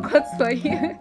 chocolates for you.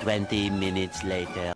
Twenty minutes later.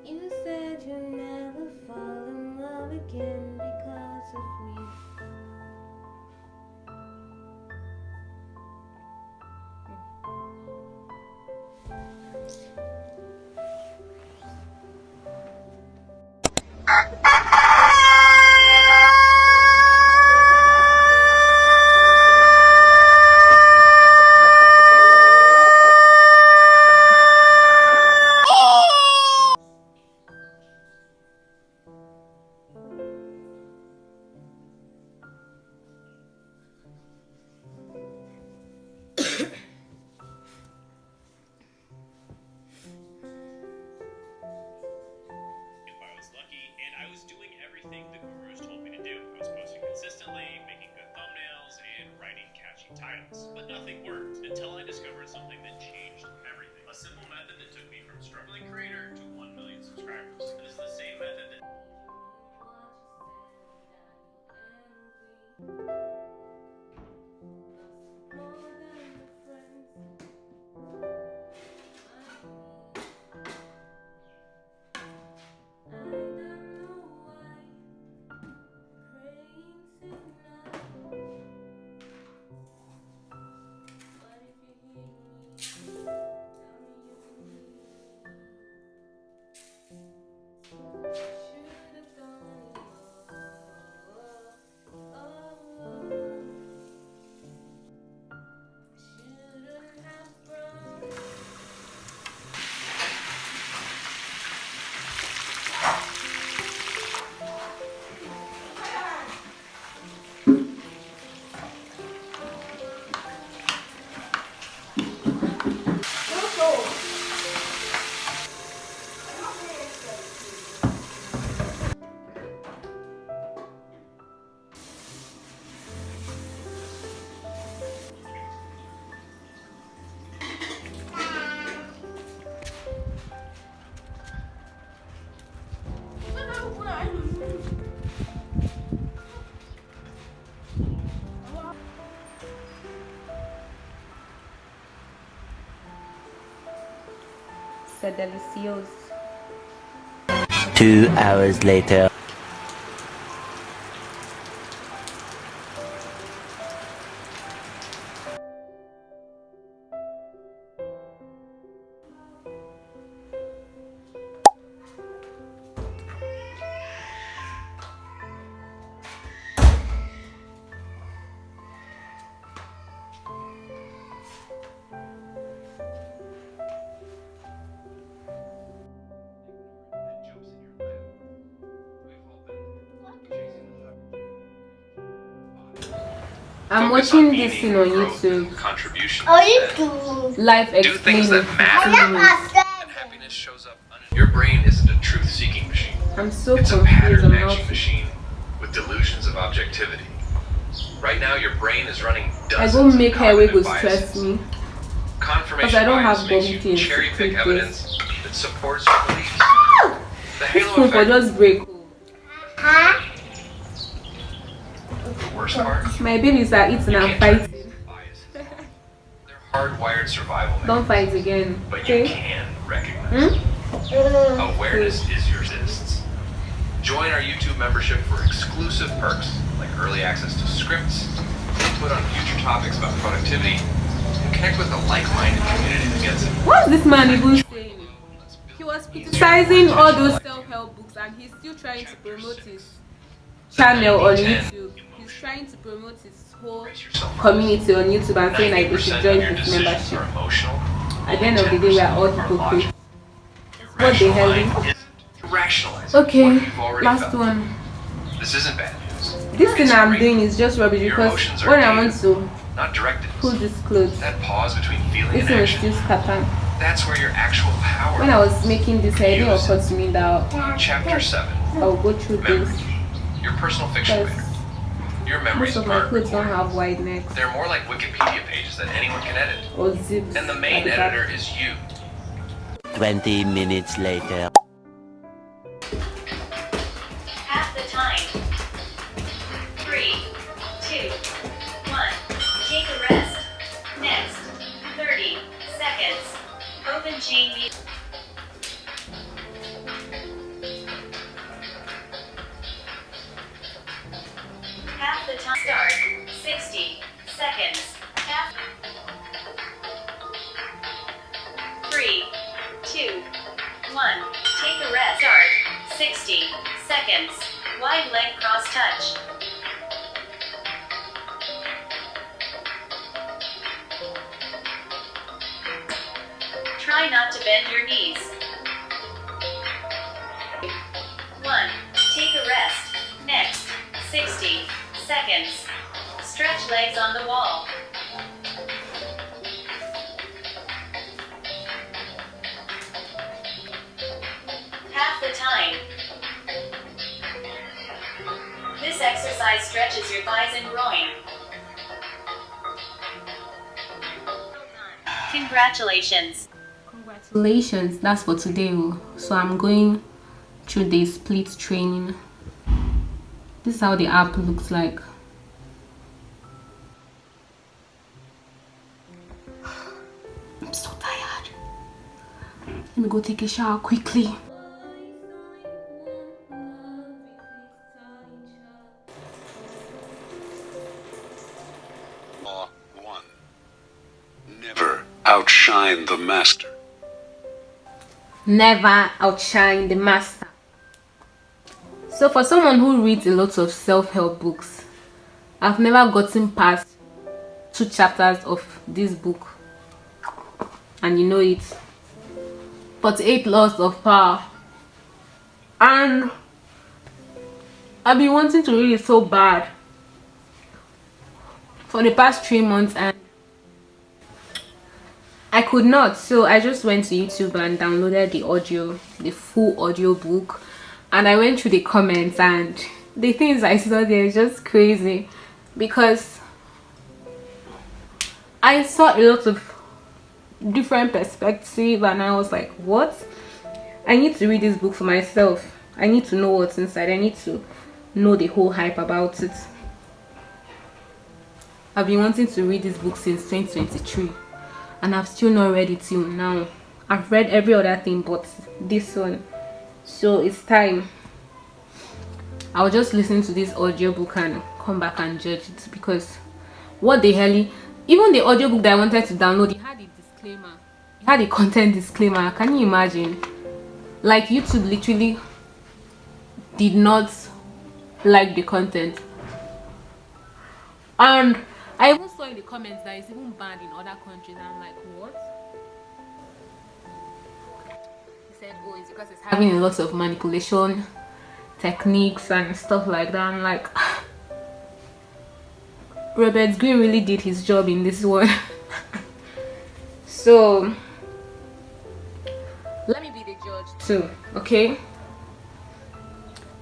You said you'd never fall in love again because of me. Lucky, and I was doing everything the gurus told me to do. I was posting consistently, making good thumbnails, and writing catchy titles. But nothing worked until I discovered something that changed everything. A simple method that took me from struggling creator to 1 million subscribers. And this is the same method that So delicious. 2 hours later. jumps in your lip. I'm Focus watching on this meaning, thing on growth, YouTube. and contribution. Oh, you instead. do. Life Do things explained that in matter. 15 minutes. And happiness shows up. Your brain isn't a truth-seeking machine. I'm so It's a confused. pattern I'm not. matching machine with delusions of objectivity. Right now, your brain is running I dozens go of make her way go cognitive stress biases. me. Confirmation Because I don't bias have makes bum you kids to cherry-pick treat evidence that supports your beliefs. The This halo phone for effect, just break. Huh? the worst part, My babies are eating you and can't turn fighting. these biases off. They're hardwired survival Don't mechanisms, fight again. but you Okay? can recognize them. Awareness is your resistance. Join our YouTube membership for exclusive perks like early access to scripts, input on future topics about productivity, and connect with a like-minded community that gets it. What's this man even saying? Let's build He was an easier, criticizing more all intentional those life. self-help books and he's still trying to Chapter promote 6. his channel on 90-10 YouTube. He's trying to promote his whole Brace yourself. community on YouTube and saying like we 90% should of join your his decisions membership. are emotional. At the end of the day, we are all hypocrites. Your What the rational hell? mind isn't rationalizing Okay, what you've already last felt. one. This isn't bad news. This thing It's I'm great. doing is just rubbish Your because emotions are when I data, want to not directives. pull this clothes, That pause between feeling this and one is action, still scatter. that's where your actual power. When I was making this, I didn't occur to me that Chapter 7. I'll go through this Memories. Your personal fiction because writer. Your memories most of my aren't clothes don't recorded. have wide necks They're more like Wikipedia pages that anyone can edit. or zips. And the at main the back. editor is you. 20 minutes later. Half the time. 3, 2, 1. Take a rest. Next. 30 seconds. Open chain view. Half the time. Start. 60 seconds. Half. 3, 2, 1. Take a rest. Start. 60 seconds. Wide leg cross touch. Try not to bend your knees. 1. Take a rest. Next. 60 seconds. Stretch legs on the wall. Half the time. This exercise stretches your thighs and groin. Congratulations. Congratulations, that's for today. So I'm going through the split training. This is how the app looks like. I'm so tired. Let me go take a shower quickly. Law 1. Never outshine the master. Never outshine the master. So for someone who reads a lot of self-help books, I've never gotten past 2 chapters of this book, and you know it. 48 laws of power, and I've been wanting to read it so bad for the past 3 months and I could not. So I just went to YouTube and downloaded the full audio book, and I went through the comments, and the things I saw there is just crazy because I saw a lot of different perspectives and I was like, what? I need to read this book for myself. I need to know what's inside. I need to know the whole hype about it. I've been wanting to read this book since 2023 and I've still not read it till now. I've read every other thing but this one. So it's time. I'll just listen to this audiobook and come back and judge it, because what the hell, even the audiobook that I wanted to download, it had a disclaimer. It had a content disclaimer. Can you imagine? Like, YouTube literally did not like the content. And I even saw in the comments that it's even banned in other countries. I'm like, what? He said, oh, it's because it's having a lot of manipulation techniques and stuff like that. I'm like, Robert Greene really did his job in this one. So let me be the judge too, okay?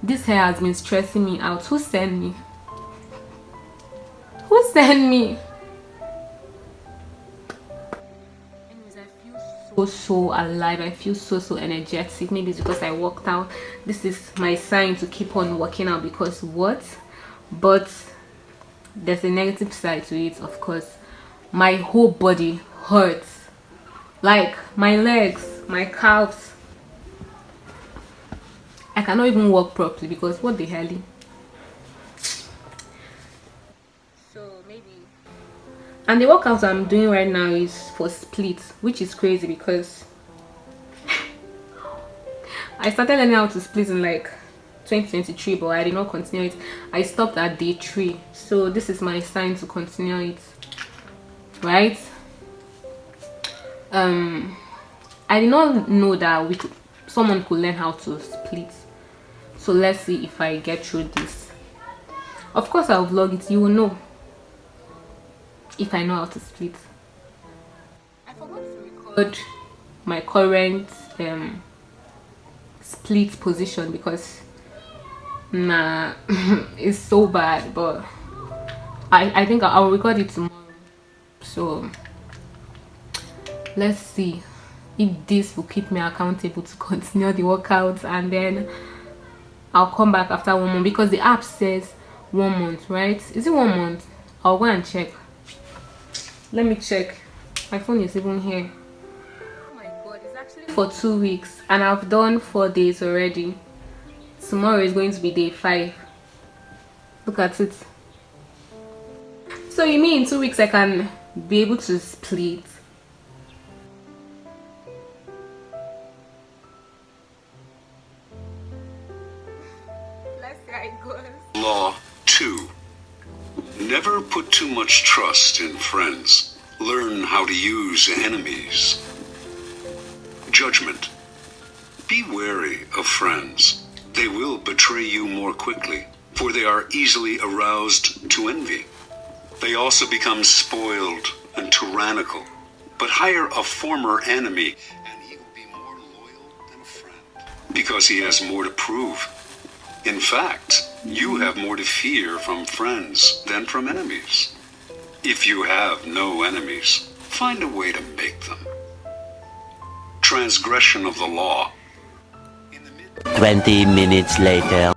This hair has been stressing me out. Who sent me? Who sent me? Anyways, I feel so alive. I feel so energetic. Maybe it's because I worked out. This is my sign to keep on working out, because what? But there's a negative side to it, of course. My whole body hurts. Like my legs, my calves. I cannot even walk properly because what the hell? So maybe. And the workout I'm doing right now is for split, which is crazy because I started learning how to split in like 2023, but I did not continue it. I stopped at day 3, so this is my sign to continue it, right? I did not know that someone could learn how to split, so let's see if I get through this. Of course I'll vlog it, you will know if I know how to split. I forgot to record my current split position because nah, it's so bad, but I think I'll record it tomorrow. So let's see if this will keep me accountable to continue the workouts, and then I'll come back after 1 month, because the app says 1 month, right? Is it 1 month? I'll go and check. Let me check. My phone is even here. Oh my god, it's actually for 2 weeks and I've done 4 days already. Tomorrow is going to be day 5. Look at it. So you mean in 2 weeks I can be able to split? Let's see how it goes. Law 2. Never put too much trust in friends. Learn how to use enemies. Judgment. Be wary of friends. They will betray you more quickly, for they are easily aroused to envy. They also become spoiled and tyrannical. But hire a former enemy, and he will be more loyal than a friend, because he has more to prove. In fact, you have more to fear from friends than from enemies. If you have no enemies, find a way to make them. Transgression of the law. 20 minutes later.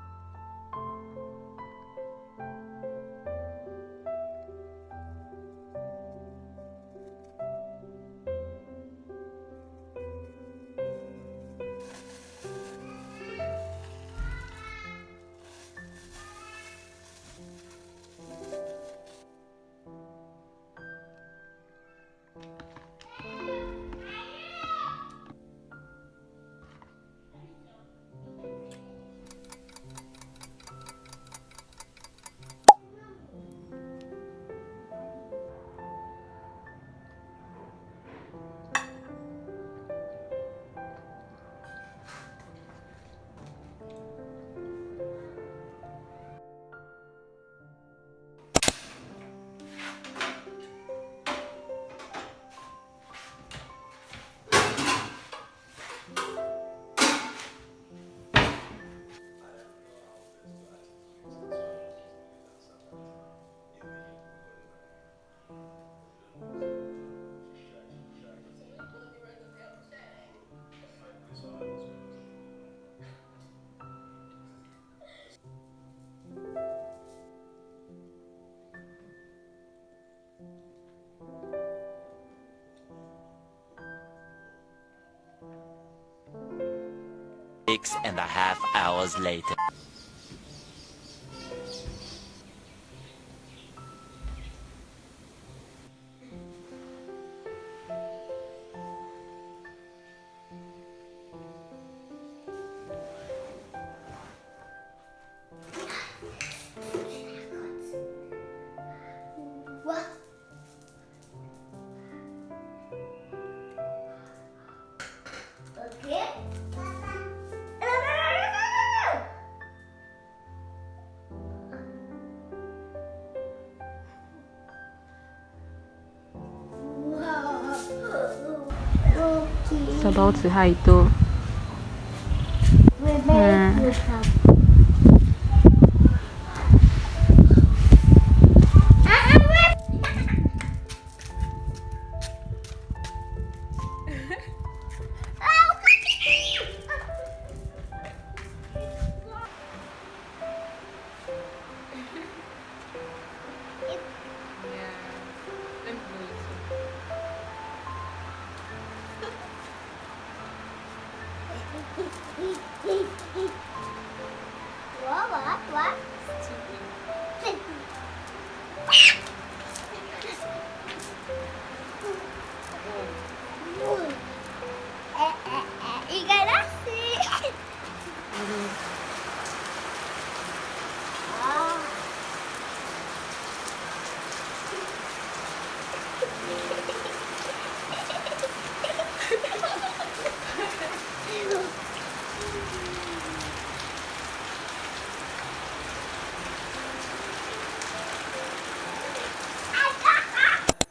Six and a half hours later. What? Okay. It's about to hide though. What? You gotta see.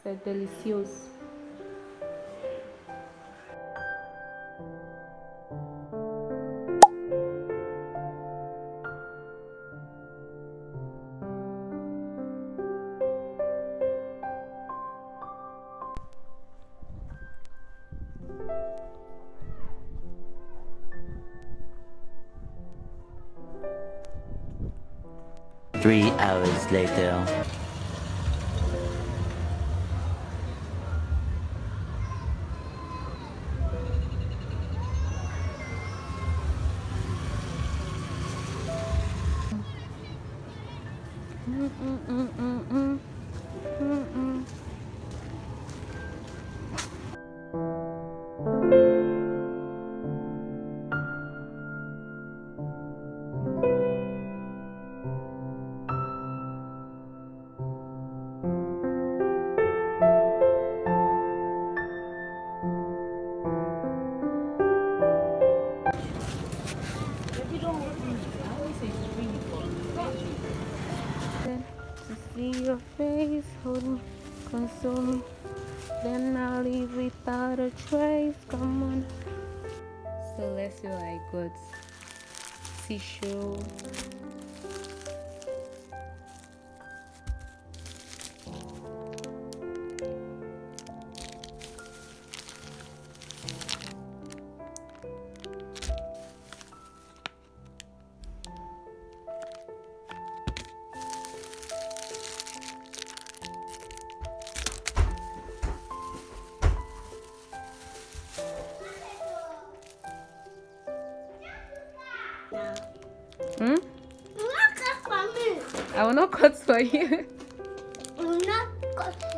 C'est délicieux. Three hours later. To see your face, hold me, console me. Then I'll leave without a trace. Come on. So let's see what I got. Tissue. Hmm? Not cut for me. I will not cut for you. Not cut